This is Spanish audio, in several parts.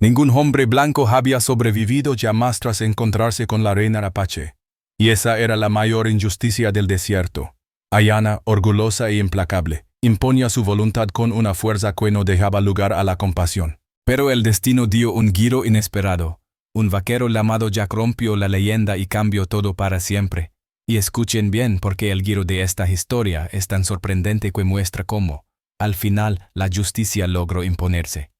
Ningún hombre blanco había sobrevivido jamás tras encontrarse con la reina Apache. Y esa era la mayor injusticia del desierto. Ayana, orgullosa e implacable, imponía su voluntad con una fuerza que no dejaba lugar a la compasión. Pero el destino dio un giro inesperado. Un vaquero llamado Jack rompió la leyenda y cambió todo para siempre. Y escuchen bien porque el giro de esta historia es tan sorprendente que muestra cómo, al final, la justicia logró imponerse.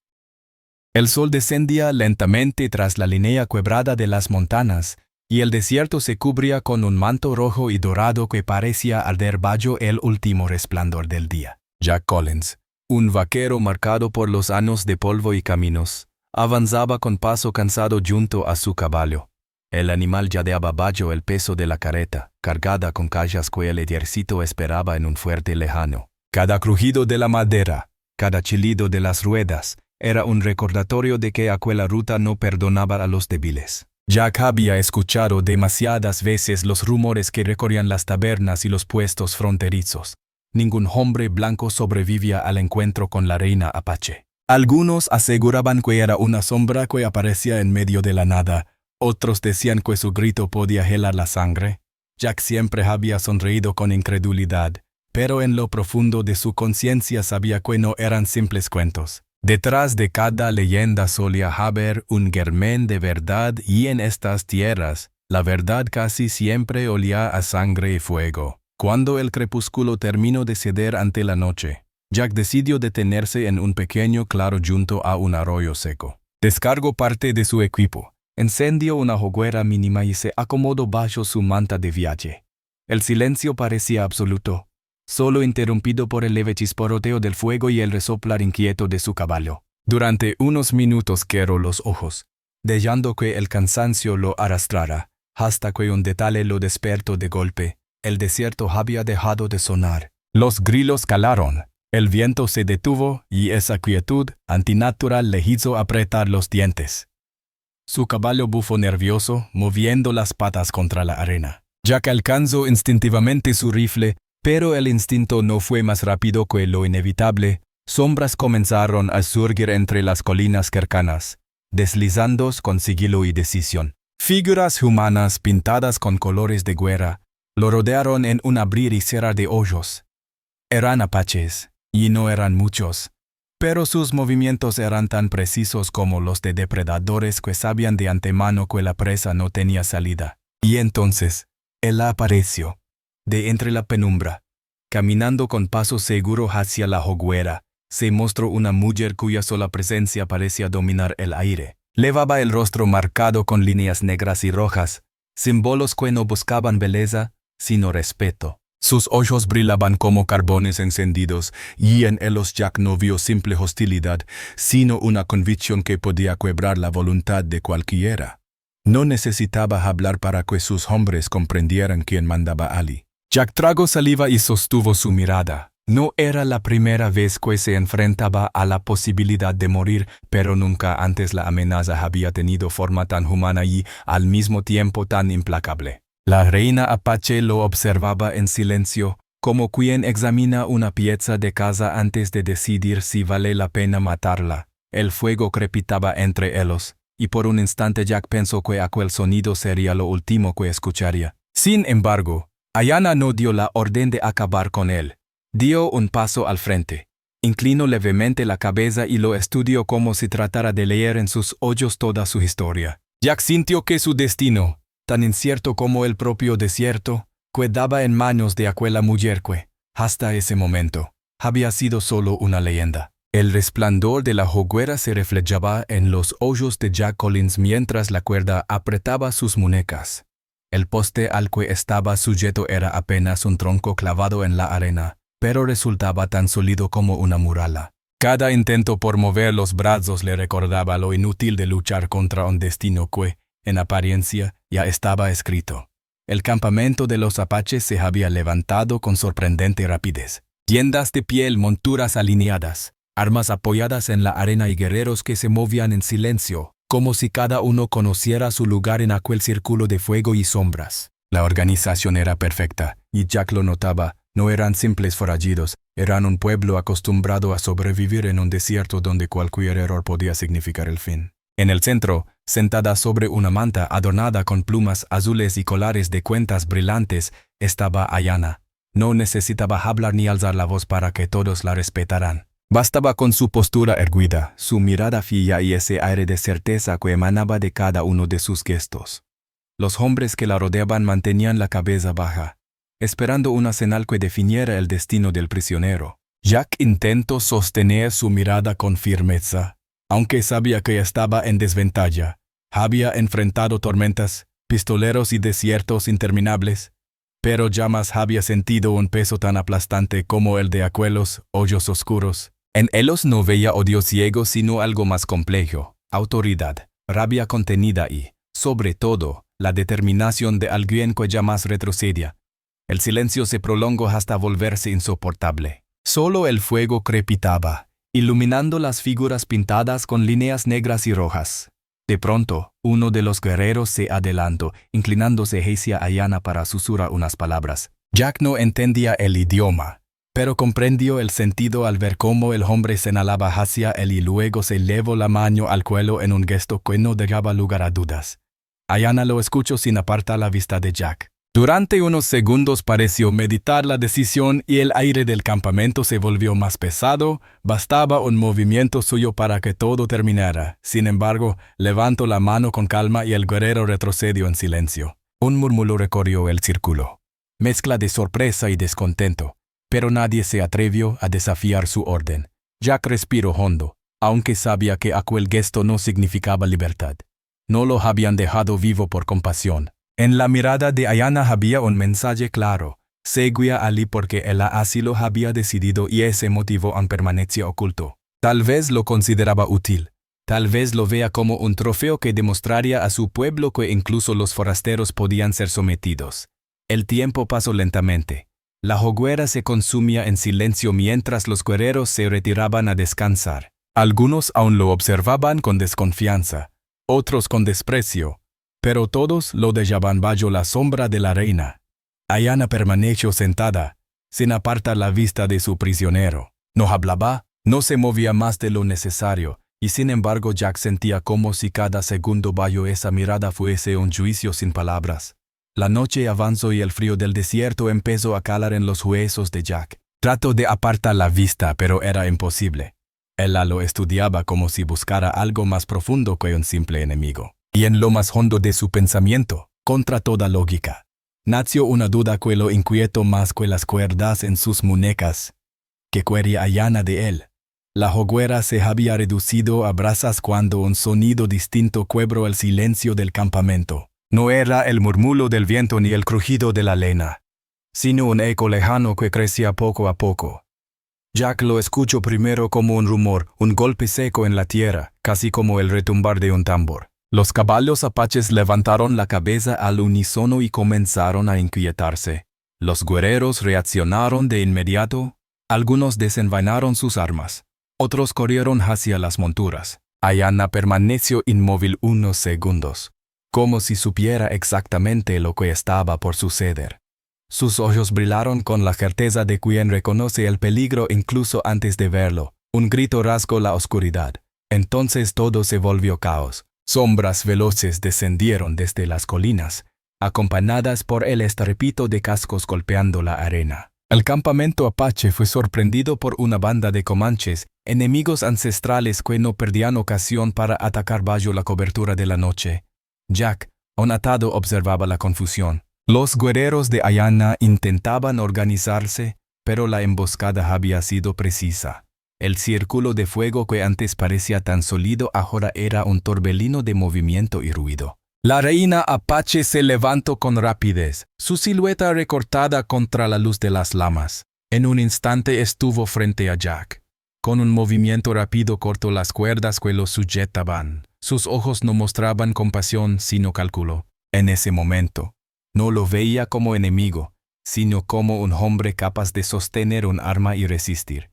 El sol descendía lentamente tras la línea quebrada de las montañas, y el desierto se cubría con un manto rojo y dorado que parecía arder bajo el último resplandor del día. Jack Collins, un vaquero marcado por los años de polvo y caminos, avanzaba con paso cansado junto a su caballo. El animal jadeaba bajo el peso de la carreta, cargada con cajas que el ejército esperaba en un fuerte lejano. Cada crujido de la madera, cada chillido de las ruedas, era un recordatorio de que aquella ruta no perdonaba a los débiles. Jack había escuchado demasiadas veces los rumores que recorrían las tabernas y los puestos fronterizos. Ningún hombre blanco sobrevivía al encuentro con la reina Apache. Algunos aseguraban que era una sombra que aparecía en medio de la nada. Otros decían que su grito podía helar la sangre. Jack siempre había sonreído con incredulidad, pero en lo profundo de su conciencia sabía que no eran simples cuentos. Detrás de cada leyenda solía haber un germen de verdad y en estas tierras, la verdad casi siempre olía a sangre y fuego. Cuando el crepúsculo terminó de ceder ante la noche, Jack decidió detenerse en un pequeño claro junto a un arroyo seco. Descargó parte de su equipo, encendió una hoguera mínima y se acomodó bajo su manta de viaje. El silencio parecía absoluto, solo interrumpido por el leve chisporroteo del fuego y el resoplar inquieto de su caballo. Durante unos minutos cerró los ojos, dejando que el cansancio lo arrastrara, hasta que un detalle lo despertó de golpe. El desierto había dejado de sonar. Los grilos calaron, el viento se detuvo y esa quietud antinatural le hizo apretar los dientes. Su caballo bufó nervioso, moviendo las patas contra la arena. Jack alcanzó instintivamente su rifle, pero el instinto no fue más rápido que lo inevitable. Sombras comenzaron a surgir entre las colinas cercanas, deslizándose con sigilo y decisión. Figuras humanas pintadas con colores de guerra lo rodearon en un abrir y cerrar de ojos. Eran apaches, y no eran muchos, pero sus movimientos eran tan precisos como los de depredadores que sabían de antemano que la presa no tenía salida. Y entonces, él apareció, de entre la penumbra, caminando con paso seguro hacia la hoguera. Se mostró una mujer cuya sola presencia parecía dominar el aire. Levaba el rostro marcado con líneas negras y rojas, símbolos que no buscaban belleza, sino respeto. Sus ojos brillaban como carbones encendidos, y en ellos Jack no vio simple hostilidad, sino una convicción que podía quebrar la voluntad de cualquiera. No necesitaba hablar para que sus hombres comprendieran quién mandaba allí. Jack tragó saliva y sostuvo su mirada. No era la primera vez que se enfrentaba a la posibilidad de morir, pero nunca antes la amenaza había tenido forma tan humana y, al mismo tiempo, tan implacable. La reina Apache lo observaba en silencio, como quien examina una pieza de casa antes de decidir si vale la pena matarla. El fuego crepitaba entre ellos, y por un instante Jack pensó que aquel sonido sería lo último que escucharía. Sin embargo, Ayana no dio la orden de acabar con él. Dio un paso al frente, inclinó levemente la cabeza y lo estudió como si tratara de leer en sus ojos toda su historia. Jack sintió que su destino, tan incierto como el propio desierto, quedaba en manos de aquella mujer que, hasta ese momento, había sido solo una leyenda. El resplandor de la hoguera se reflejaba en los ojos de Jack Collins mientras la cuerda apretaba sus muñecas. El poste al que estaba sujeto era apenas un tronco clavado en la arena, pero resultaba tan sólido como una muralla. Cada intento por mover los brazos le recordaba lo inútil de luchar contra un destino que, en apariencia, ya estaba escrito. El campamento de los apaches se había levantado con sorprendente rapidez. Tiendas de piel, monturas alineadas, armas apoyadas en la arena y guerreros que se movían en silencio, como si cada uno conociera su lugar en aquel círculo de fuego y sombras. La organización era perfecta, y Jack lo notaba. No eran simples forajidos, eran un pueblo acostumbrado a sobrevivir en un desierto donde cualquier error podía significar el fin. En el centro, sentada sobre una manta adornada con plumas azules y colares de cuentas brillantes, estaba Ayana. No necesitaba hablar ni alzar la voz para que todos la respetaran. Bastaba con su postura erguida, su mirada fija y ese aire de certeza que emanaba de cada uno de sus gestos. Los hombres que la rodeaban mantenían la cabeza baja, esperando una señal que definiera el destino del prisionero. Jack intentó sostener su mirada con firmeza, aunque sabía que estaba en desventaja. Había enfrentado tormentas, pistoleros y desiertos interminables, pero jamás había sentido un peso tan aplastante como el de aquellos hoyos oscuros. En ellos no veía odio ciego sino algo más complejo, autoridad, rabia contenida y, sobre todo, la determinación de alguien que jamás retrocedía. El silencio se prolongó hasta volverse insoportable. Solo el fuego crepitaba, iluminando las figuras pintadas con líneas negras y rojas. De pronto, uno de los guerreros se adelantó, inclinándose hacia Ayana para susurrar unas palabras. Jack no entendía el idioma, pero comprendió el sentido al ver cómo el hombre señalaba hacia él y luego se elevó la mano al cuello en un gesto que no dejaba lugar a dudas. Ayana lo escuchó sin apartar la vista de Jack. Durante unos segundos pareció meditar la decisión y el aire del campamento se volvió más pesado. Bastaba un movimiento suyo para que todo terminara. Sin embargo, levantó la mano con calma y el guerrero retrocedió en silencio. Un murmullo recorrió el círculo, mezcla de sorpresa y descontento, pero nadie se atrevió a desafiar su orden. Jack respiró hondo, aunque sabía que aquel gesto no significaba libertad. No lo habían dejado vivo por compasión. En la mirada de Ayana había un mensaje claro. Seguía allí porque él así lo había decidido y ese motivo aún permanecía oculto. Tal vez lo consideraba útil. Tal vez lo vea como un trofeo que demostraría a su pueblo que incluso los forasteros podían ser sometidos. El tiempo pasó lentamente. La hoguera se consumía en silencio mientras los guerreros se retiraban a descansar. Algunos aún lo observaban con desconfianza, otros con desprecio, pero todos lo dejaban bajo la sombra de la reina. Ayana permaneció sentada, sin apartar la vista de su prisionero. No hablaba, no se movía más de lo necesario, y sin embargo Jack sentía como si cada segundo bajo esa mirada fuese un juicio sin palabras. La noche avanzó y el frío del desierto empezó a calar en los huesos de Jack. Trató de apartar la vista, pero era imposible. Ella lo estudiaba como si buscara algo más profundo que un simple enemigo. Y en lo más hondo de su pensamiento, contra toda lógica, nació una duda que lo inquietó más que las cuerdas en sus muñecas. ¿Qué quería Ayana de él? La hoguera se había reducido a brasas cuando un sonido distinto quebró el silencio del campamento. No era el murmullo del viento ni el crujido de la lena, sino un eco lejano que crecía poco a poco. Jack lo escuchó primero como un rumor, un golpe seco en la tierra, casi como el retumbar de un tambor. Los caballos apaches levantaron la cabeza al unísono y comenzaron a inquietarse. Los guerreros reaccionaron de inmediato. Algunos desenvainaron sus armas. Otros corrieron hacia las monturas. Ayana permaneció inmóvil unos segundos, como si supiera exactamente lo que estaba por suceder. Sus ojos brillaron con la certeza de quien reconoce el peligro incluso antes de verlo. Un grito rasgó la oscuridad. Entonces todo se volvió caos. Sombras veloces descendieron desde las colinas, acompañadas por el estrépito de cascos golpeando la arena. El campamento apache fue sorprendido por una banda de comanches, enemigos ancestrales que no perdían ocasión para atacar bajo la cobertura de la noche. Jack, aún atado, observaba la confusión. Los guerreros de Ayana intentaban organizarse, pero la emboscada había sido precisa. El círculo de fuego que antes parecía tan sólido ahora era un torbellino de movimiento y ruido. La reina apache se levantó con rapidez, su silueta recortada contra la luz de las llamas. En un instante estuvo frente a Jack. Con un movimiento rápido cortó las cuerdas que lo sujetaban. Sus ojos no mostraban compasión sino cálculo. En ese momento, no lo veía como enemigo, sino como un hombre capaz de sostener un arma y resistir.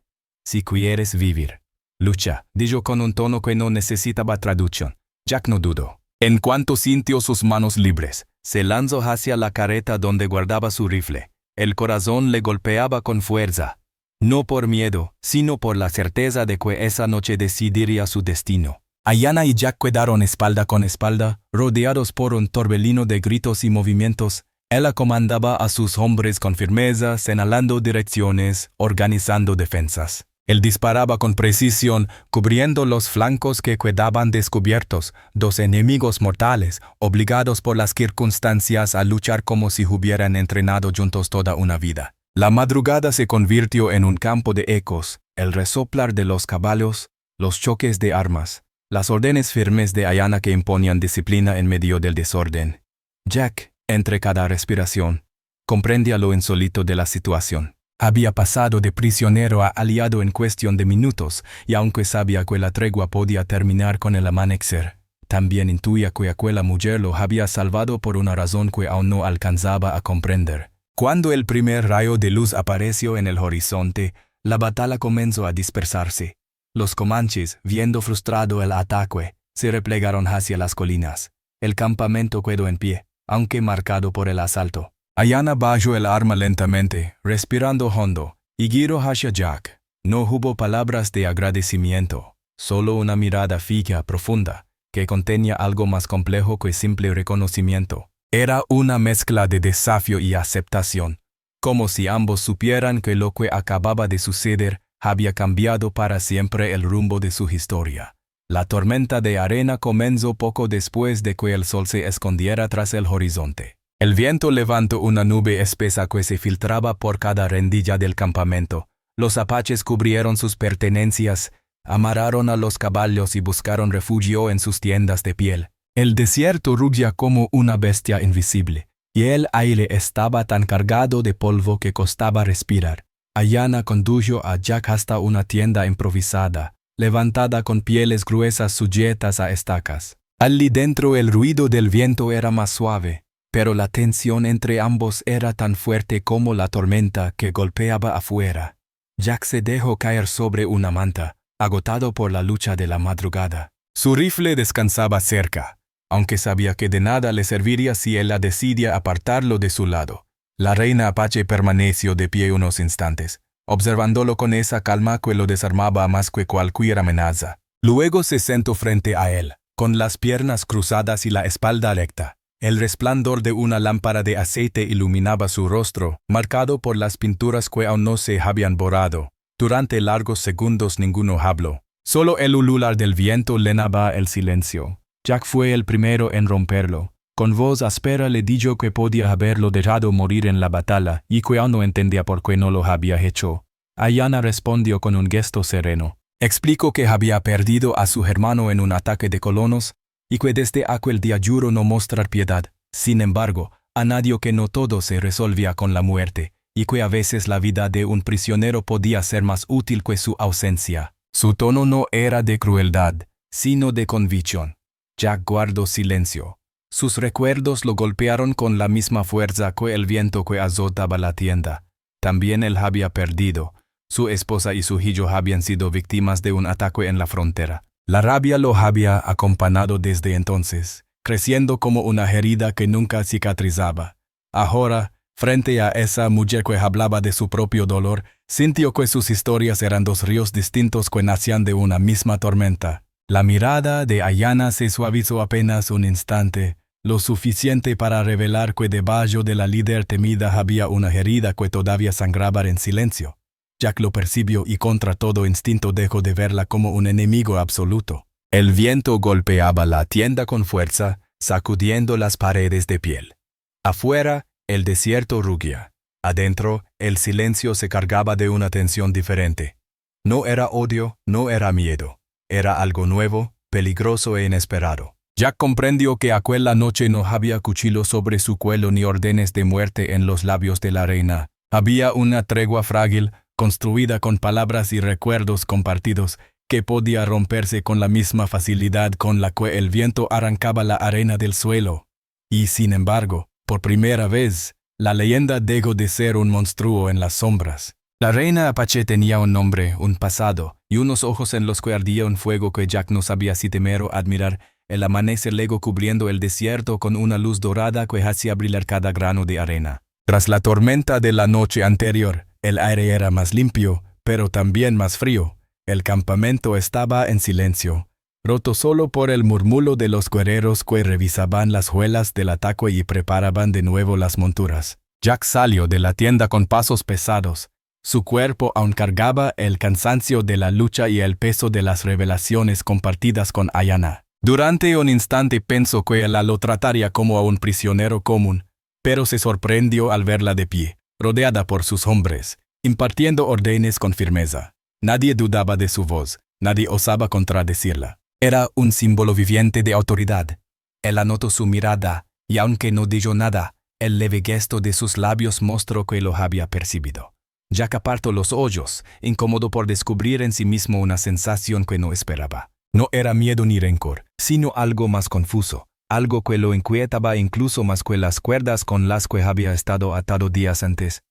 Si quieres vivir, lucha, dijo con un tono que no necesitaba traducción. Jack no dudó. En cuanto sintió sus manos libres, se lanzó hacia la carreta donde guardaba su rifle. El corazón le golpeaba con fuerza, no por miedo, sino por la certeza de que esa noche decidiría su destino. Ayana y Jack quedaron espalda con espalda, rodeados por un torbellino de gritos y movimientos. Ella comandaba a sus hombres con firmeza, señalando direcciones, organizando defensas. Él disparaba con precisión, cubriendo los flancos que quedaban descubiertos, dos enemigos mortales, obligados por las circunstancias a luchar como si hubieran entrenado juntos toda una vida. La madrugada se convirtió en un campo de ecos, el resoplar de los caballos, los choques de armas, las órdenes firmes de Ayana que imponían disciplina en medio del desorden. Jack, entre cada respiración, comprendía lo insólito de la situación. Había pasado de prisionero a aliado en cuestión de minutos, y aunque sabía que la tregua podía terminar con el amanecer, también intuía que aquella mujer lo había salvado por una razón que aún no alcanzaba a comprender. Cuando el primer rayo de luz apareció en el horizonte, la batalla comenzó a dispersarse. Los comanches, viendo frustrado el ataque, se replegaron hacia las colinas. El campamento quedó en pie, aunque marcado por el asalto. Ayana bajó el arma lentamente, respirando hondo, y giró hacia Jack. No hubo palabras de agradecimiento, solo una mirada fija profunda, que contenía algo más complejo que simple reconocimiento. Era una mezcla de desafío y aceptación, como si ambos supieran que lo que acababa de suceder había cambiado para siempre el rumbo de su historia. La tormenta de arena comenzó poco después de que el sol se escondiera tras el horizonte. El viento levantó una nube espesa que se filtraba por cada rendilla del campamento. Los apaches cubrieron sus pertenencias, amarraron a los caballos y buscaron refugio en sus tiendas de piel. El desierto rugía como una bestia invisible, y el aire estaba tan cargado de polvo que costaba respirar. Ayana condujo a Jack hasta una tienda improvisada, levantada con pieles gruesas sujetas a estacas. Allí dentro el ruido del viento era más suave, pero la tensión entre ambos era tan fuerte como la tormenta que golpeaba afuera. Jack se dejó caer sobre una manta, agotado por la lucha de la madrugada. Su rifle descansaba cerca, aunque sabía que de nada le serviría si él decidía apartarlo de su lado. La reina apache permaneció de pie unos instantes, observándolo con esa calma que lo desarmaba más que cualquier amenaza. Luego se sentó frente a él, con las piernas cruzadas y la espalda recta. El resplandor de una lámpara de aceite iluminaba su rostro, marcado por las pinturas que aún no se habían borrado. Durante largos segundos ninguno habló. Solo el ulular del viento llenaba el silencio. Jack fue el primero en romperlo. Con voz áspera le dijo que podía haberlo dejado morir en la batalla y que aún no entendía por qué no lo había hecho. Ayana respondió con un gesto sereno. Explicó que había perdido a su hermano en un ataque de colonos y que desde aquel día juró no mostrar piedad. Sin embargo, añadió que no todo se resolvía con la muerte y que a veces la vida de un prisionero podía ser más útil que su ausencia. Su tono no era de crueldad, sino de convicción. Jack guardó silencio. Sus recuerdos lo golpearon con la misma fuerza que el viento que azotaba la tienda. También él había perdido. Su esposa y su hijo habían sido víctimas de un ataque en la frontera. La rabia lo había acompañado desde entonces, creciendo como una herida que nunca cicatrizaba. Ahora, frente a esa mujer que hablaba de su propio dolor, sintió que sus historias eran dos ríos distintos que nacían de una misma tormenta. La mirada de Ayana se suavizó apenas un instante, lo suficiente para revelar que debajo de la líder temida había una herida que todavía sangraba en silencio. Jack lo percibió y contra todo instinto dejó de verla como un enemigo absoluto. El viento golpeaba la tienda con fuerza, sacudiendo las paredes de piel. Afuera, el desierto rugía. Adentro, el silencio se cargaba de una tensión diferente. No era odio, no era miedo. Era algo nuevo, peligroso e inesperado. Jack comprendió que aquella noche no había cuchillo sobre su cuello ni órdenes de muerte en los labios de la reina. Había una tregua frágil, construida con palabras y recuerdos compartidos, que podía romperse con la misma facilidad con la que el viento arrancaba la arena del suelo. Y sin embargo, por primera vez, la leyenda dejó de ser un monstruo en las sombras. La reina apache tenía un nombre, un pasado, y unos ojos en los que ardía un fuego que Jack no sabía si temer o admirar. El amanecer legó cubriendo el desierto con una luz dorada que hacía brillar cada grano de arena. Tras la tormenta de la noche anterior, el aire era más limpio, pero también más frío. El campamento estaba en silencio. roto solo por el murmullo de los guerreros que revisaban las huellas del ataque y preparaban de nuevo las monturas. Jack salió de la tienda con pasos pesados. Su cuerpo aún cargaba el cansancio de la lucha y el peso de las revelaciones compartidas con Ayanna. Durante un instante pensó que ella lo trataría como a un prisionero común, pero se sorprendió al verla de pie, rodeada por sus hombres, impartiendo órdenes con firmeza. Nadie dudaba de su voz, nadie osaba contradecirla. Era un símbolo viviente de autoridad. Él anotó su mirada, y aunque no dijo nada, el leve gesto de sus labios mostró que lo había percibido. Jack apartó los ojos, incómodo por descubrir en sí mismo una sensación que no esperaba. No era miedo ni rencor, sino algo más confuso, algo que lo inquietaba incluso más que las cuerdas con las que había estado atado días antes.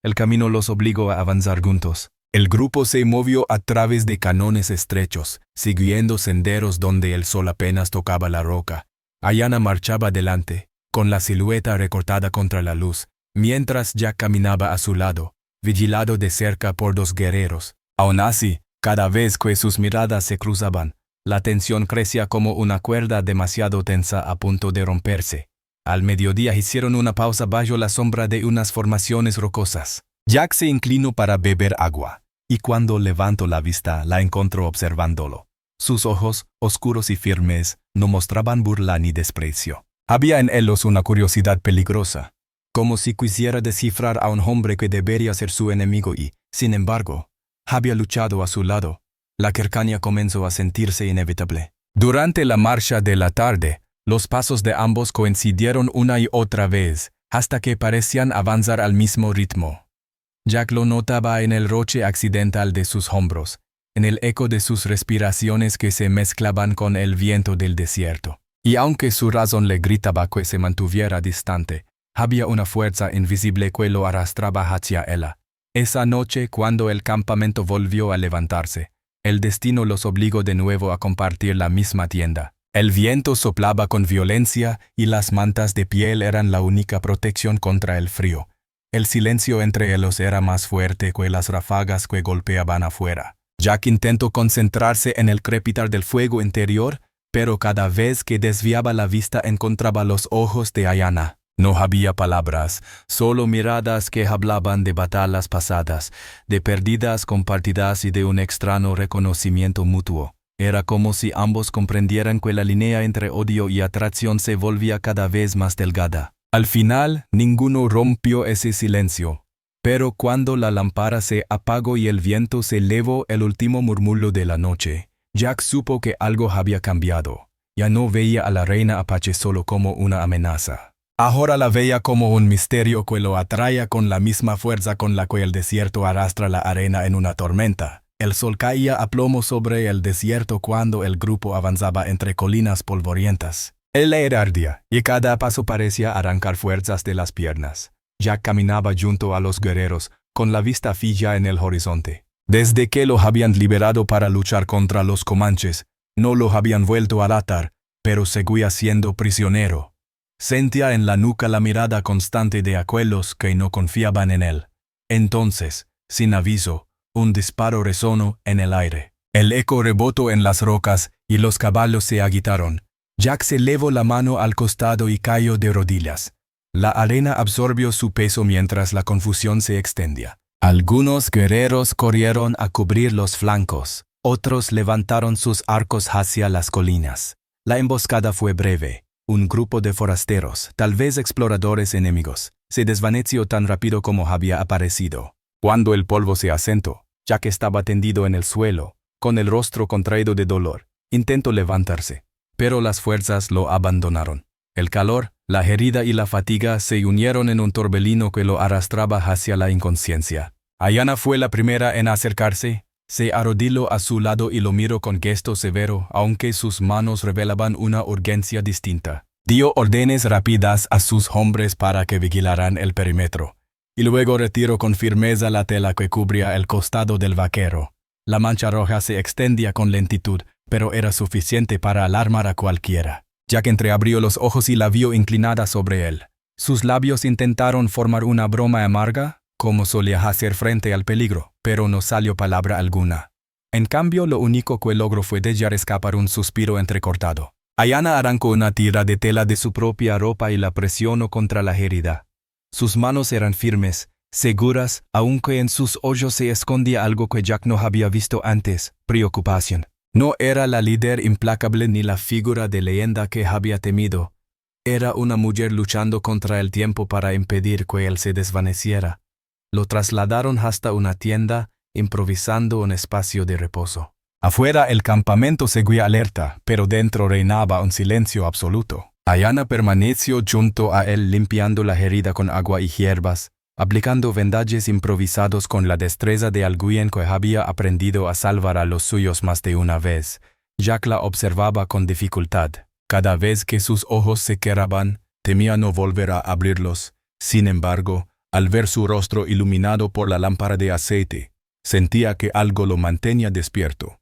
El camino los obligó a avanzar juntos. El grupo se movió a través de canones estrechos, siguiendo senderos donde el sol apenas tocaba la roca. Ayanna marchaba delante, con la silueta recortada contra la luz, mientras Jack caminaba a su lado, vigilado de cerca por dos guerreros. Aún así, cada vez que sus miradas se cruzaban, la tensión crecía como una cuerda demasiado tensa a punto de romperse. Al mediodía hicieron una pausa bajo la sombra de unas formaciones rocosas. Jack se inclinó para beber agua, y cuando levantó la vista la encontró observándolo. Sus ojos, oscuros y firmes, no mostraban burla ni desprecio. Había en ellos una curiosidad peligrosa, como si quisiera descifrar a un hombre que debería ser su enemigo y, sin embargo, había luchado a su lado. La cercanía comenzó a sentirse inevitable. Durante la marcha de la tarde, los pasos de ambos coincidieron una y otra vez, hasta que parecían avanzar al mismo ritmo. Jack lo notaba en el roce accidental de sus hombros, en el eco de sus respiraciones que se mezclaban con el viento del desierto. Y aunque su razón le gritaba que se mantuviera distante, había una fuerza invisible que lo arrastraba hacia ella. Esa noche, cuando el campamento volvió a levantarse, el destino los obligó de nuevo a compartir la misma tienda. El viento soplaba con violencia y las mantas de piel eran la única protección contra el frío. El silencio entre ellos era más fuerte que las ráfagas que golpeaban afuera. Jack intentó concentrarse en el crepitar del fuego interior, pero cada vez que desviaba la vista encontraba los ojos de Ayanna. No había palabras, solo miradas que hablaban de batallas pasadas, de pérdidas compartidas y de un extraño reconocimiento mutuo. Era como si ambos comprendieran que la línea entre odio y atracción se volvía cada vez más delgada. Al final, ninguno rompió ese silencio, pero cuando la lámpara se apagó y el viento se elevó el último murmullo de la noche, Jack supo que algo había cambiado. Ya no veía a la reina Apache solo como una amenaza. Ahora la veía como un misterio que lo atraía con la misma fuerza con la que el desierto arrastra la arena en una tormenta. El sol caía a plomo sobre el desierto cuando el grupo avanzaba entre colinas polvorientas. El aire ardía, y cada paso parecía arrancar fuerzas de las piernas. Jack caminaba junto a los guerreros, con la vista fija en el horizonte. Desde que lo habían liberado para luchar contra los comanches, no lo habían vuelto a atar, pero seguía siendo prisionero. Sentía en la nuca la mirada constante de aquellos que no confiaban en él. Entonces, sin aviso, un disparo resonó en el aire. El eco rebotó en las rocas y los caballos se agitaron. Jack se elevó la mano al costado y cayó de rodillas. La arena absorbió su peso mientras la confusión se extendía. Algunos guerreros corrieron a cubrir los flancos, otros levantaron sus arcos hacia las colinas. La emboscada fue breve. Un grupo de forasteros, tal vez exploradores enemigos, se desvaneció tan rápido como había aparecido. Cuando el polvo se asentó, Jack estaba tendido en el suelo, con el rostro contraído de dolor. Intentó levantarse, pero las fuerzas lo abandonaron. El calor, la herida y la fatiga se unieron en un torbellino que lo arrastraba hacia la inconsciencia. Ayanna fue la primera en acercarse, se arrodilló a su lado y lo miró con gesto severo, aunque sus manos revelaban una urgencia distinta. Dio órdenes rápidas a sus hombres para que vigilaran el perímetro, y luego retiró con firmeza la tela que cubría el costado del vaquero. La mancha roja se extendía con lentitud, pero era suficiente para alarmar a cualquiera. Jack entreabrió los ojos y la vio inclinada sobre él. Sus labios intentaron formar una broma amarga, como solía hacer frente al peligro, pero no salió palabra alguna. En cambio, lo único que logró fue dejar escapar un suspiro entrecortado. Ayana arrancó una tira de tela de su propia ropa y la presionó contra la herida. Sus manos eran firmes, seguras, aunque en sus ojos se escondía algo que Jack no había visto antes: preocupación. No era la líder implacable ni la figura de leyenda que había temido. Era una mujer luchando contra el tiempo para impedir que él se desvaneciera. Lo trasladaron hasta una tienda, improvisando un espacio de reposo. Afuera el campamento seguía alerta, pero dentro reinaba un silencio absoluto. Ayana permaneció junto a él limpiando la herida con agua y hierbas, aplicando vendajes improvisados con la destreza de alguien que había aprendido a salvar a los suyos más de una vez. Jack la observaba con dificultad. Cada vez que sus ojos se cerraban, temía no volver a abrirlos. Sin embargo, al ver su rostro iluminado por la lámpara de aceite, sentía que algo lo mantenía despierto.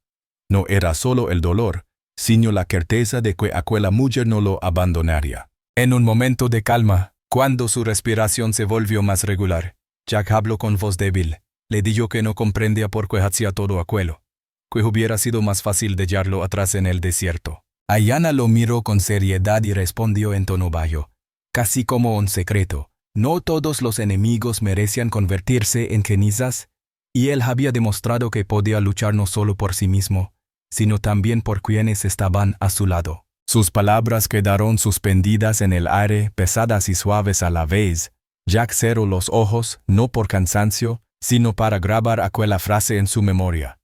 No era solo el dolor, sino la certeza de que aquella mujer no lo abandonaría. En un momento de calma, cuando su respiración se volvió más regular, Jack habló con voz débil. Le dijo que no comprendía por qué hacía todo aquello, que hubiera sido más fácil dejarlo atrás en el desierto. Ayana lo miró con seriedad y respondió en tono bajo, casi como un secreto: no todos los enemigos merecían convertirse en cenizas, y él había demostrado que podía luchar no solo por sí mismo, sino también por quienes estaban a su lado. Sus palabras quedaron suspendidas en el aire, pesadas y suaves a la vez. Jack cerró los ojos, no por cansancio, sino para grabar aquella frase en su memoria.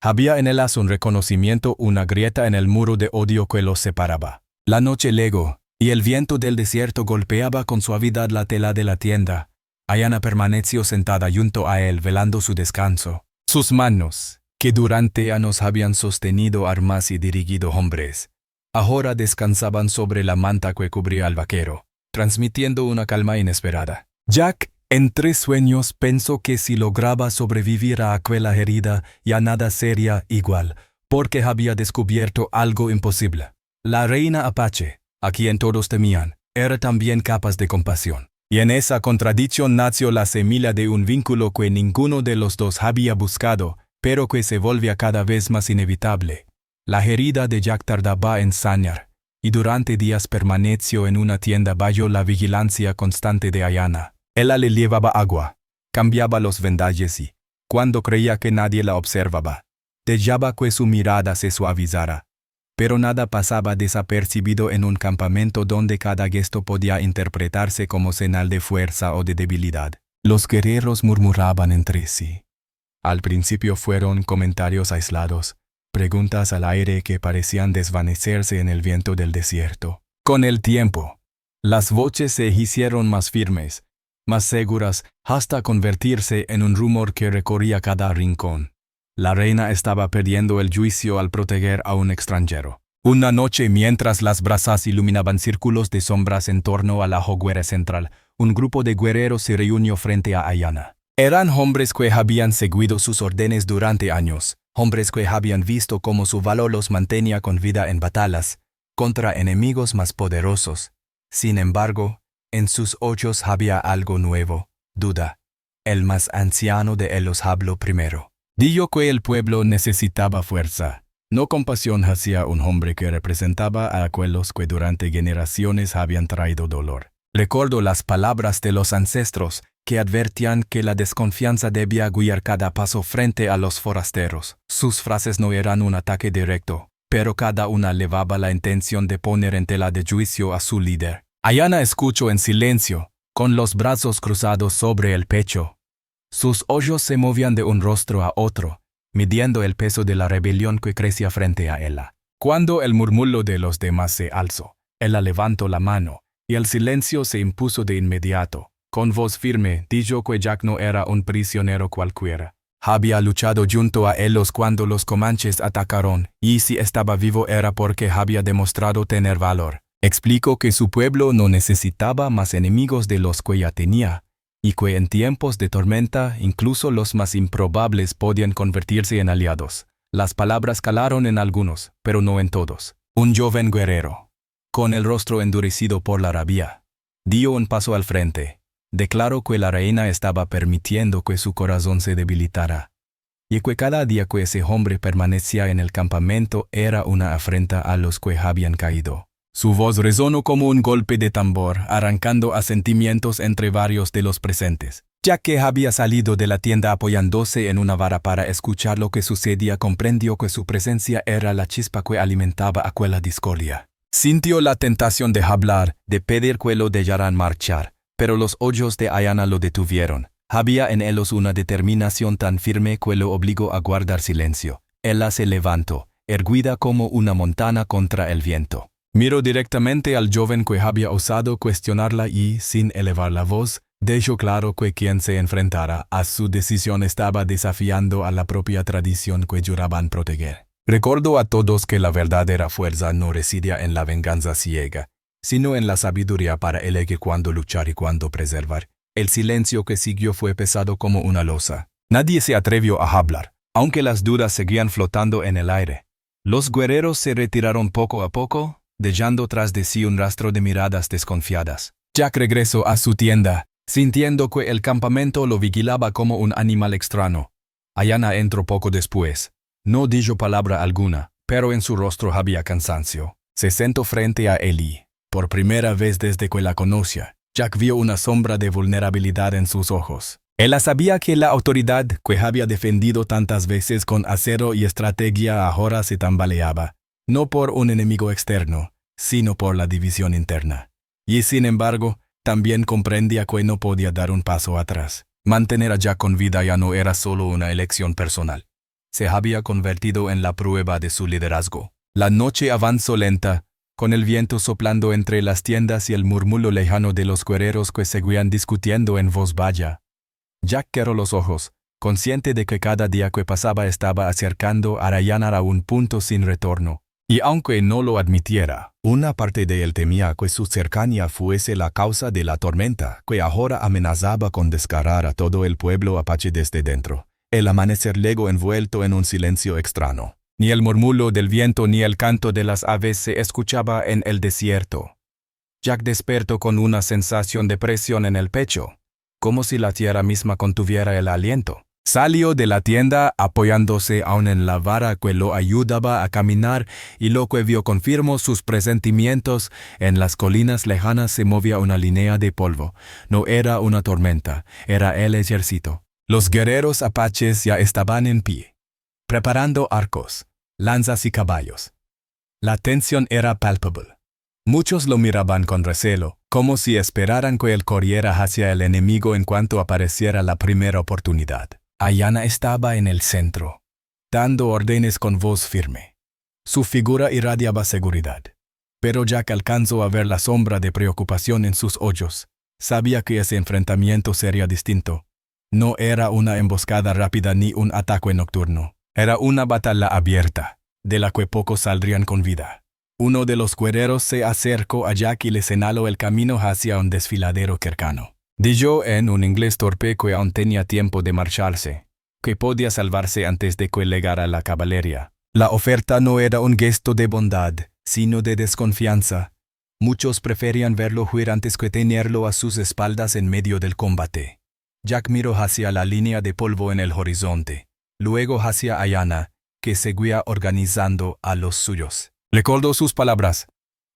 Había en ellas un reconocimiento, una grieta en el muro de odio que los separaba. La noche llegó, y el viento del desierto golpeaba con suavidad la tela de la tienda. Ayana permaneció sentada junto a él, velando su descanso. Sus manos, que durante años habían sostenido armas y dirigido hombres, ahora descansaban sobre la manta que cubría al vaquero, transmitiendo una calma inesperada. Jack, entre sueños, pensó que si lograba sobrevivir a aquella herida, ya nada sería igual, porque había descubierto algo imposible. La reina Apache, a quien todos temían, era también capaz de compasión. Y en esa contradicción nació la semilla de un vínculo que ninguno de los dos había buscado, pero que se volvía cada vez más inevitable. La herida de Jack tardaba en sanar, y durante días permaneció en una tienda bajo la vigilancia constante de Ayana. Ella le llevaba agua, cambiaba los vendajes y, cuando creía que nadie la observaba, dejaba que su mirada se suavizara. Pero nada pasaba desapercibido en un campamento donde cada gesto podía interpretarse como señal de fuerza o de debilidad. Los guerreros murmuraban entre sí. Al principio fueron comentarios aislados, preguntas al aire que parecían desvanecerse en el viento del desierto. Con el tiempo, las voces se hicieron más firmes, más seguras, hasta convertirse en un rumor que recorría cada rincón. La reina estaba perdiendo el juicio al proteger a un extranjero. Una noche, mientras las brasas iluminaban círculos de sombras en torno a la hoguera central, un grupo de guerreros se reunió frente a Ayana. Eran hombres que habían seguido sus órdenes durante años, hombres que habían visto cómo su valor los mantenía con vida en batallas, contra enemigos más poderosos. Sin embargo, en sus ojos había algo nuevo: duda. El más anciano de ellos habló primero. Dijo que el pueblo necesitaba fuerza, no compasión hacia un hombre que representaba a aquellos que durante generaciones habían traído dolor. Recordó las palabras de los ancestros, que advertían que la desconfianza debía guiar cada paso frente a los forasteros. Sus frases no eran un ataque directo, pero cada una llevaba la intención de poner en tela de juicio a su líder. Ayana escuchó en silencio, con los brazos cruzados sobre el pecho. Sus ojos se movían de un rostro a otro, midiendo el peso de la rebelión que crecía frente a ella. Cuando el murmullo de los demás se alzó, ella levantó la mano, y el silencio se impuso de inmediato. Con voz firme, dijo que Jack no era un prisionero cualquiera. Había luchado junto a ellos cuando los comanches atacaron, y si estaba vivo era porque había demostrado tener valor. Explicó que su pueblo no necesitaba más enemigos de los que ya tenía, y que en tiempos de tormenta incluso los más improbables podían convertirse en aliados. Las palabras calaron en algunos, pero no en todos. Un joven guerrero, con el rostro endurecido por la rabia, dio un paso al frente. Declaró que la reina estaba permitiendo que su corazón se debilitara. y que cada día que ese hombre permanecía en el campamento era una afrenta a los que habían caído. Su voz resonó como un golpe de tambor, arrancando asentimientos entre varios de los presentes. Ya que había salido de la tienda apoyándose en una vara para escuchar lo que sucedía, comprendió que su presencia era la chispa que alimentaba aquella discordia. Sintió la tentación de hablar, de pedir que lo dejaran marchar, pero los ojos de Ayana lo detuvieron. Había en ellos una determinación tan firme que lo obligó a guardar silencio. Ella se levantó, erguida como una montaña contra el viento. Miró directamente al joven que había osado cuestionarla y, sin elevar la voz, dejó claro que quien se enfrentara a su decisión estaba desafiando a la propia tradición que juraban proteger. Recordó a todos que la verdadera fuerza no residía en la venganza ciega, sino en la sabiduría para elegir cuándo luchar y cuándo preservar. El silencio que siguió fue pesado como una losa. Nadie se atrevió a hablar, aunque las dudas seguían flotando en el aire. Los guerreros se retiraron poco a poco, dejando tras de sí un rastro de miradas desconfiadas. Jack regresó a su tienda, sintiendo que el campamento lo vigilaba como un animal extraño. Ayana entró poco después. No dijo palabra alguna, pero en su rostro había cansancio. Se sentó frente a Eli. Por primera vez desde que la conocía, Jack vio una sombra de vulnerabilidad en sus ojos. Ella sabía que la autoridad que había defendido tantas veces con acero y estrategia ahora se tambaleaba, no por un enemigo externo, sino por la división interna. Y sin embargo, también comprendía que no podía dar un paso atrás. Mantener a Jack con vida ya no era solo una elección personal. Se había convertido en la prueba de su liderazgo. La noche avanzó lenta, con el viento soplando entre las tiendas y el murmullo lejano de los guerreros que seguían discutiendo en voz baja. Jack cerró los ojos, consciente de que cada día que pasaba estaba acercando a Ayana a un punto sin retorno. Y aunque no lo admitiera, una parte de él temía que su cercanía fuese la causa de la tormenta que ahora amenazaba con desgarrar a todo el pueblo apache desde dentro. El amanecer luego envuelto en un silencio extraño. Ni el murmullo del viento ni el canto de las aves se escuchaba en el desierto. Jack despertó con una sensación de presión en el pecho, como si la tierra misma contuviera el aliento. Salió de la tienda apoyándose aún en la vara que lo ayudaba a caminar, y lo que vio confirmó sus presentimientos. En las colinas lejanas se movía una línea de polvo. No era una tormenta, era el ejército. Los guerreros apaches ya estaban en pie, preparando arcos, lanzas y caballos. La tensión era palpable. Muchos lo miraban con recelo, como si esperaran que él corriera hacia el enemigo en cuanto apareciera la primera oportunidad. Ayana estaba en el centro, dando órdenes con voz firme. Su figura irradiaba seguridad. Pero Jack alcanzó a ver la sombra de preocupación en sus ojos. Sabía que ese enfrentamiento sería distinto. No era una emboscada rápida ni un ataque nocturno. Era una batalla abierta, de la que pocos saldrían con vida. Uno de los guerreros se acercó a Jack y le señaló el camino hacia un desfiladero cercano. Dijo en un inglés torpe que aún tenía tiempo de marcharse, que podía salvarse antes de que llegara la caballería. La oferta no era un gesto de bondad, sino de desconfianza. Muchos preferían verlo huir antes que tenerlo a sus espaldas en medio del combate. Jack miró hacia la línea de polvo en el horizonte, luego hacia Ayana, que seguía organizando a los suyos. Recordó sus palabras,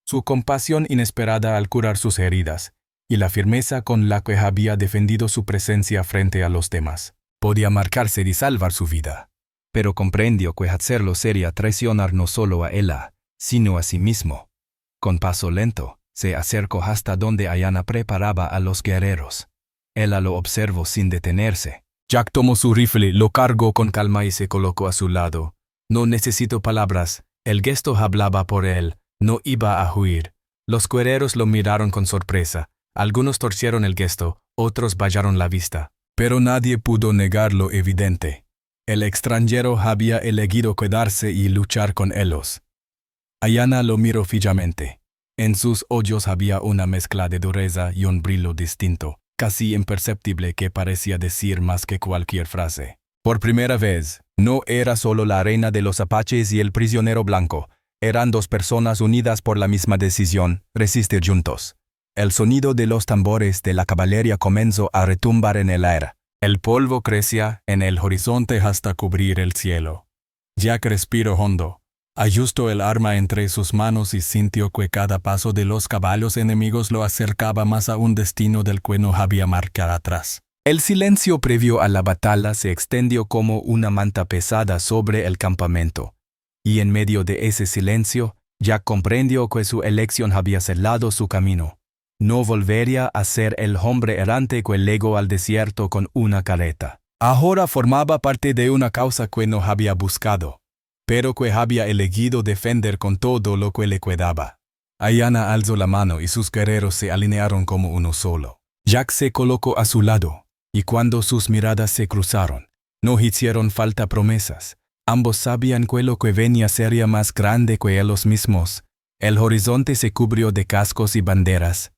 su compasión inesperada al curar sus heridas, y la firmeza con la que había defendido su presencia frente a los demás. Podía marcarse y salvar su vida, pero comprendió que hacerlo sería traicionar no solo a ella, sino a sí mismo. Con paso lento, se acercó hasta donde Ayana preparaba a los guerreros. Ella lo observó sin detenerse. Jack tomó su rifle, lo cargó con calma y se colocó a su lado. No necesitó palabras, el gesto hablaba por él, no iba a huir. Los guerreros lo miraron con sorpresa. Algunos torcieron el gesto, otros bajaron la vista. Pero nadie pudo negar lo evidente. El extranjero había elegido quedarse y luchar con ellos. Ayana lo miró fijamente. En sus ojos había una mezcla de dureza y un brillo distinto, casi imperceptible, que parecía decir más que cualquier frase. Por primera vez, no era solo la reina de los apaches y el prisionero blanco. Eran dos personas unidas por la misma decisión, resistir juntos. El sonido de los tambores de la caballería comenzó a retumbar en el aire. El polvo crecía en el horizonte hasta cubrir el cielo. Jack respiró hondo. Ajustó el arma entre sus manos y sintió que cada paso de los caballos enemigos lo acercaba más a un destino del que no había marcado atrás. El silencio previo a la batalla se extendió como una manta pesada sobre el campamento. Y en medio de ese silencio, Jack comprendió que su elección había sellado su camino. No volvería a ser el hombre errante que llegó al desierto con una careta. Ahora formaba parte de una causa que no había buscado, pero que había elegido defender con todo lo que le quedaba. Ayanna alzó la mano y sus guerreros se alinearon como uno solo. Jack se colocó a su lado, y cuando sus miradas se cruzaron, no hicieron falta promesas. Ambos sabían que lo que venía sería más grande que ellos mismos. El horizonte se cubrió de cascos y banderas.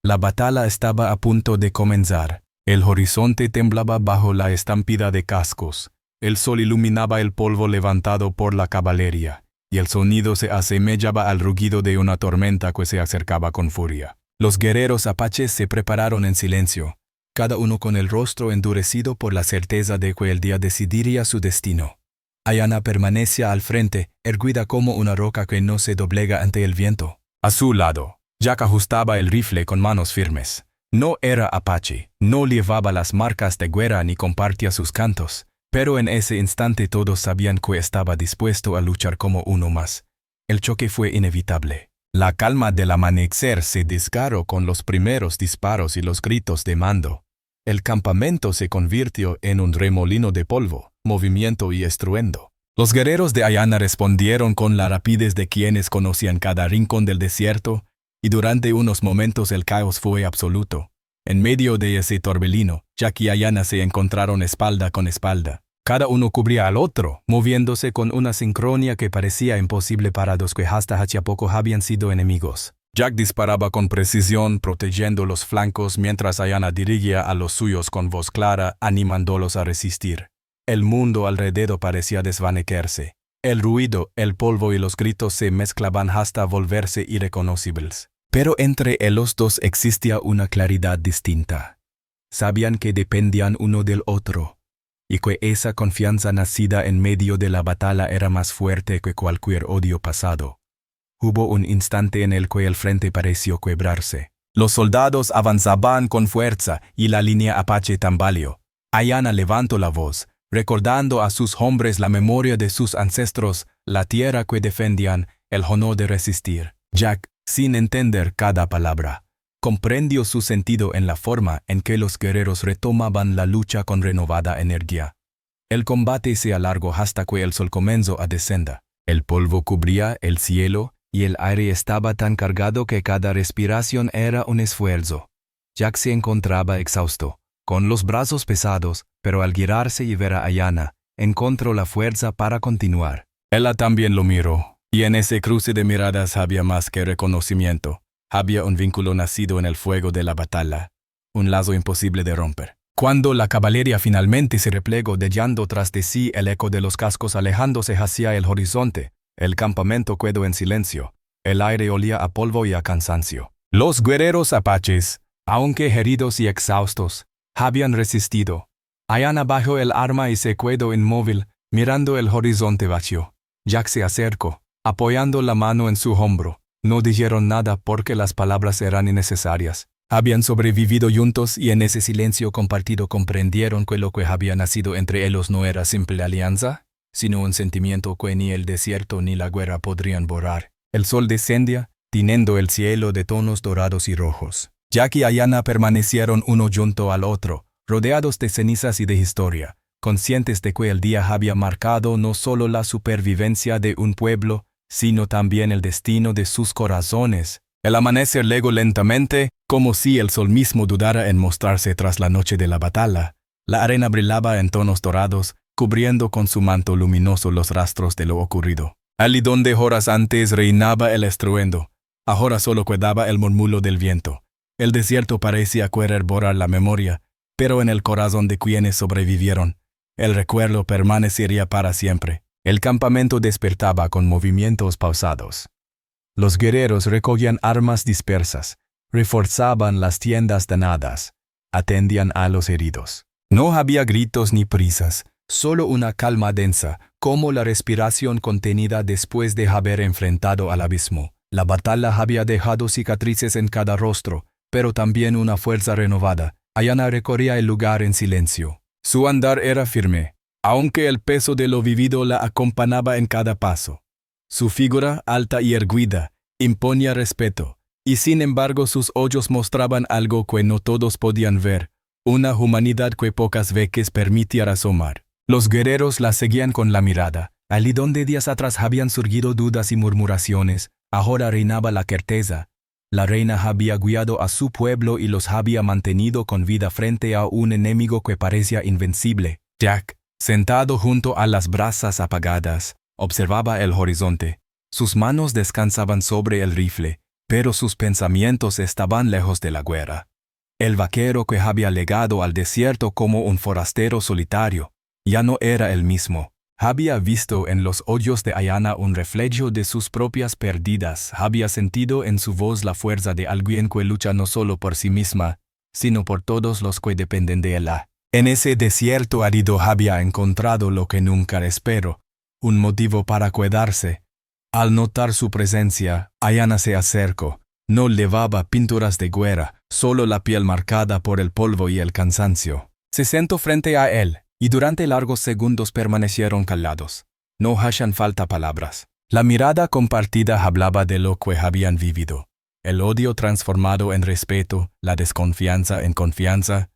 La batalla estaba a punto de comenzar. El horizonte temblaba bajo la estampida de cascos. El sol iluminaba el polvo levantado por la caballería, y el sonido se asemejaba al rugido de una tormenta que se acercaba con furia. Los guerreros apaches se prepararon en silencio, cada uno con el rostro endurecido por la certeza de que el día decidiría su destino. Ayanna permanecía al frente, erguida como una roca que no se doblega ante el viento. A su lado, Jack ajustaba el rifle con manos firmes. No era apache, no llevaba las marcas de guerra ni compartía sus cantos, pero en ese instante todos sabían que estaba dispuesto a luchar como uno más. El choque fue inevitable. La calma del amanecer se desgarró con los primeros disparos y los gritos de mando. El campamento se convirtió en un remolino de polvo, movimiento y estruendo. Los guerreros de Ayanna respondieron con la rapidez de quienes conocían cada rincón del desierto, y durante unos momentos el caos fue absoluto. En medio de ese torbellino, Jack y Ayanna se encontraron espalda con espalda. Cada uno cubría al otro, moviéndose con una sincronía que parecía imposible para los que hasta hace poco habían sido enemigos. Jack disparaba con precisión, protegiendo los flancos, mientras Ayanna dirigía a los suyos con voz clara, animándolos a resistir. El mundo alrededor parecía desvanecerse. El ruido, el polvo y los gritos se mezclaban hasta volverse irreconocibles. Pero entre ellos dos existía una claridad distinta. Sabían que dependían uno del otro, y que esa confianza nacida en medio de la batalla era más fuerte que cualquier odio pasado. Hubo un instante en el que el frente pareció quebrarse. Los soldados avanzaban con fuerza y la línea apache tambaleó. Ayanna levantó la voz, recordando a sus hombres la memoria de sus ancestros, la tierra que defendían, el honor de resistir. Jack, sin entender cada palabra, comprendió su sentido en la forma en que los guerreros retomaban la lucha con renovada energía. El combate se alargó hasta que el sol comenzó a descender. El polvo cubría el cielo y el aire estaba tan cargado que cada respiración era un esfuerzo. Jack se encontraba exhausto, con los brazos pesados, pero al girarse y ver a Ayanna, encontró la fuerza para continuar. Ella también lo miró, y en ese cruce de miradas había más que reconocimiento. Había un vínculo nacido en el fuego de la batalla, un lazo imposible de romper. Cuando la caballería finalmente se replegó dejando tras de sí el eco de los cascos alejándose hacia el horizonte, el campamento quedó en silencio. El aire olía a polvo y a cansancio. Los guerreros apaches, aunque heridos y exhaustos, habían resistido. Ayanna bajó el arma y se quedó inmóvil, mirando el horizonte vacío. Jack se acercó, apoyando la mano en su hombro. No dijeron nada porque las palabras eran innecesarias. Habían sobrevivido juntos y en ese silencio compartido comprendieron que lo que había nacido entre ellos no era simple alianza, sino un sentimiento que ni el desierto ni la guerra podrían borrar. El sol descendía, tiñendo el cielo de tonos dorados y rojos. Jack y Ayanna permanecieron uno junto al otro, rodeados de cenizas y de historia, conscientes de que el día había marcado no solo la supervivencia de un pueblo, sino también el destino de sus corazones. El amanecer llegó lentamente, como si el sol mismo dudara en mostrarse tras la noche de la batalla. La arena brillaba en tonos dorados, cubriendo con su manto luminoso los rastros de lo ocurrido. Allí donde horas antes reinaba el estruendo, ahora solo quedaba el murmullo del viento. El desierto parecía querer borrar la memoria, pero en el corazón de quienes sobrevivieron, el recuerdo permanecería para siempre. El campamento despertaba con movimientos pausados. Los guerreros recogían armas dispersas, reforzaban las tiendas danadas, atendían a los heridos. No había gritos ni prisas, solo una calma densa, como la respiración contenida después de haber enfrentado al abismo. La batalla había dejado cicatrices en cada rostro, pero también una fuerza renovada. Ayana recorría el lugar en silencio. Su andar era firme, aunque el peso de lo vivido la acompañaba en cada paso. Su figura, alta y erguida, imponía respeto, y sin embargo sus ojos mostraban algo que no todos podían ver, una humanidad que pocas veces permitía asomar. Los guerreros la seguían con la mirada. Allí donde días atrás habían surgido dudas y murmuraciones, ahora reinaba la certeza. La reina había guiado a su pueblo y los había mantenido con vida frente a un enemigo que parecía invencible. Jack, sentado junto a las brasas apagadas, observaba el horizonte. Sus manos descansaban sobre el rifle, pero sus pensamientos estaban lejos de la guerra. El vaquero que había llegado al desierto como un forastero solitario ya no era el mismo. Había visto en los ojos de Ayana un reflejo de sus propias pérdidas. Había sentido en su voz la fuerza de alguien que lucha no solo por sí misma, sino por todos los que dependen de ella. En ese desierto árido había encontrado lo que nunca esperó, un motivo para cuidarse. Al notar su presencia, Ayana se acercó. No llevaba pinturas de guerra, solo la piel marcada por el polvo y el cansancio. Se sentó frente a él, y durante largos segundos permanecieron callados. No hacían falta palabras. La mirada compartida hablaba de lo que habían vivido. El odio transformado en respeto, la desconfianza en confianza,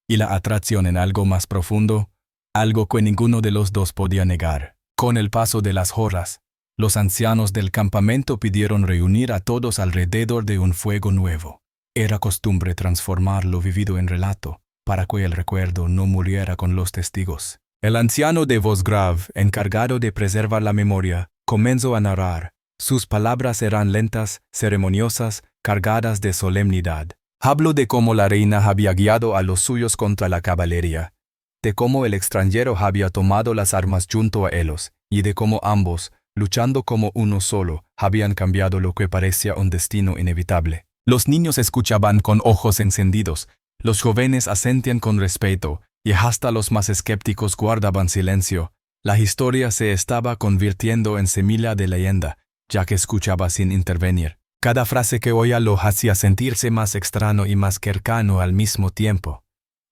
y la atracción en algo más profundo, algo que ninguno de los dos podía negar. Con el paso de las horas, los ancianos del campamento pidieron reunir a todos alrededor de un fuego nuevo. Era costumbre transformar lo vivido en relato, para que el recuerdo no muriera con los testigos. El anciano de voz grave, encargado de preservar la memoria, comenzó a narrar. Sus palabras eran lentas, ceremoniosas, cargadas de solemnidad. Habló de cómo la reina había guiado a los suyos contra la caballería, de cómo el extranjero había tomado las armas junto a ellos, y de cómo ambos, luchando como uno solo, habían cambiado lo que parecía un destino inevitable. Los niños escuchaban con ojos encendidos, los jóvenes asentían con respeto, y hasta los más escépticos guardaban silencio. La historia se estaba convirtiendo en semilla de leyenda, ya que escuchaba sin intervenir. Cada frase que oía lo hacía sentirse más extraño y más cercano al mismo tiempo.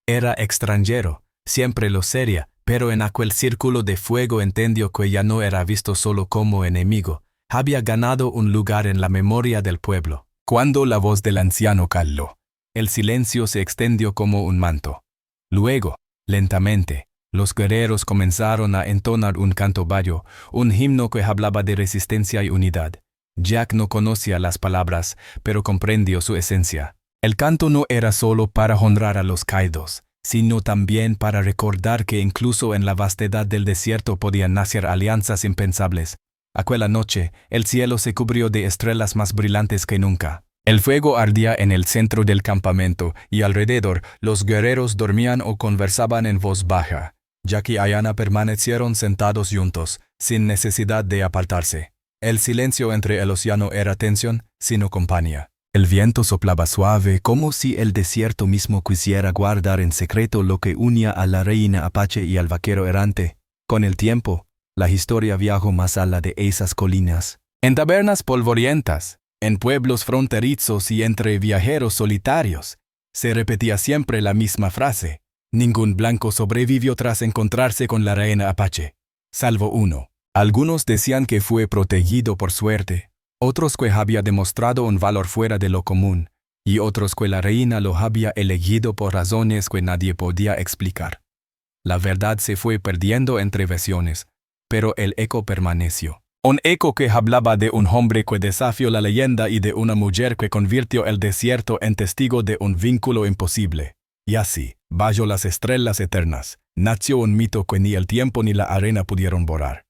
Era extranjero, siempre lo sería, pero en aquel círculo de fuego entendió que ya no era visto solo como enemigo. Había ganado un lugar en la memoria del pueblo. Cuando la voz del anciano caló, el silencio se extendió como un manto. Luego, lentamente, los guerreros comenzaron a entonar un canto bayo, un himno que hablaba de resistencia y unidad. Jack no conocía las palabras, pero comprendió su esencia. El canto no era solo para honrar a los caídos, sino también para recordar que incluso en la vastedad del desierto podían nacer alianzas impensables. Aquella noche, el cielo se cubrió de estrellas más brillantes que nunca. El fuego ardía en el centro del campamento, y alrededor los guerreros dormían o conversaban en voz baja. Jack y Ayana permanecieron sentados juntos, sin necesidad de apartarse. El silencio entre ellos ya no era tensión, sino compañía. El viento soplaba suave, como si el desierto mismo quisiera guardar en secreto lo que unía a la reina apache y al vaquero errante. Con el tiempo, la historia viajó más allá de esas colinas. En tabernas polvorientas, en pueblos fronterizos y entre viajeros solitarios, se repetía siempre la misma frase. Ningún blanco sobrevivió tras encontrarse con la reina apache, salvo uno. Algunos decían que fue protegido por suerte, otros que había demostrado un valor fuera de lo común, y otros que la reina lo había elegido por razones que nadie podía explicar. La verdad se fue perdiendo entre versiones, pero el eco permaneció. Un eco que hablaba de un hombre que desafió la leyenda y de una mujer que convirtió el desierto en testigo de un vínculo imposible. Y así, bajo las estrellas eternas, nació un mito que ni el tiempo ni la arena pudieron borrar.